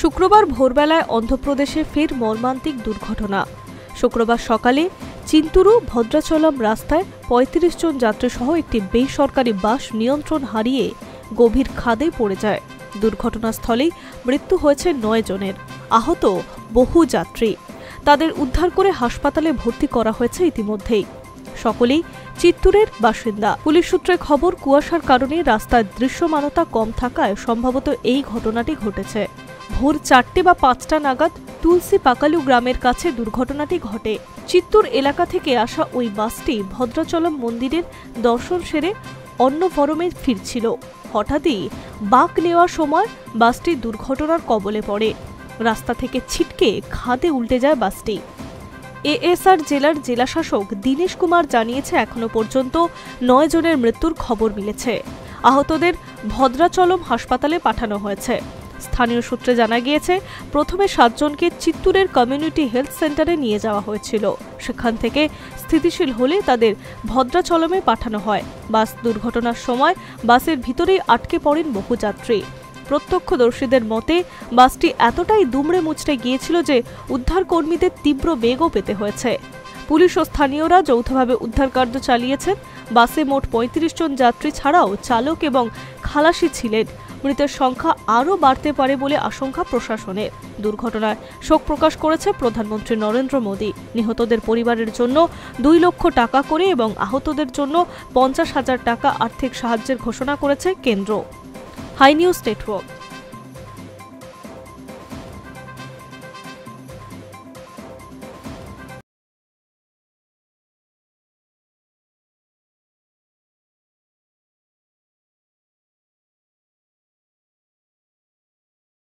শুক্রবার ভোরবেলায় অন্ধ্রপ্রদেশে ফের মর্মান্তিক দুর্ঘটনা। শুক্রবার সকালে চিন্তুরু ভদ্রাচলম রাস্তায় ৩৫ জন যাত্রী সহ একটি বেসরকারি বাস নিয়ন্ত্রণ হারিয়ে গভীর খাদে পড়ে যায়। দুর্ঘটনাস্থলেই মৃত্যু হয়েছে ৯ জনের, আহত বহু যাত্রী। তাদের উদ্ধার করে হাসপাতালে ভর্তি করা হয়েছে ইতিমধ্যেই। সকলেই চিত্তুরের বাসিন্দা। পুলিশ সূত্রে খবর, কুয়াশার কারণে রাস্তার দৃশ্যমানতা কম থাকায় সম্ভবত এই ঘটনাটি ঘটেছে। ভোর ৪টে বা ৫টা নাগাদ তুলসী পাকালু গ্রামের কাছে দুর্ঘটনাটি ঘটে। চিত্তুর এলাকা থেকে আসা ওই বাসটি ভদ্রাচলম মন্দিরের দর্শন সেরে অন্নবরমে ফিরছিল। হঠাৎই বাঁক নেওয়ার সময় বাসটি দুর্ঘটনার কবলে পড়ে। রাস্তা থেকে ছিটকে খাদে উল্টে যায় বাসটি। এএসআর জেলার জেলাশাসক দীনেশ কুমার জানিয়েছে, এখনো পর্যন্ত ৯ জনের মৃত্যুর খবর মিলেছে। আহতদের ভদ্রাচলম হাসপাতালে পাঠানো হয়েছে। স্থানীয় সূত্রে জানা গিয়েছে, প্রথমে ৭ জনকে চিত্তুরের কমিউনিটি হেলথ সেন্টারে নিয়ে যাওয়া হয়েছিল। সেখান থেকে স্থিতিশীল হলে তাদের ভদ্রাচলমে পাঠানো হয়। বাস দুর্ঘটনার সময় বাসের ভিতরেই আটকে পড়েন বহু যাত্রী। প্রত্যক্ষদর্শীদের মতে, বাসটি এতটাই দুমড়ে মুচড়ে গিয়েছিল যে উদ্ধার কর্মীদের তীব্র বেগও পেতে হয়েছে। পুলিশ ও স্থানীয়রা যৌথভাবে উদ্ধার কার্য চালিয়েছেন। বাসে মোট ৩৫ জন যাত্রী ছাড়াও চালক এবং খালাসি ছিলেন। মৃতের সংখ্যা আরও বাড়তে পারে বলে আশঙ্কা প্রশাসনের। দুর্ঘটনায় শোক প্রকাশ করেছে প্রধানমন্ত্রী নরেন্দ্র মোদী। নিহতদের পরিবারের জন্য ২ লক্ষ টাকা করে এবং আহতদের জন্য ৫০,০০০ টাকা আর্থিক সাহায্যের ঘোষণা করেছে কেন্দ্র। Hi news network.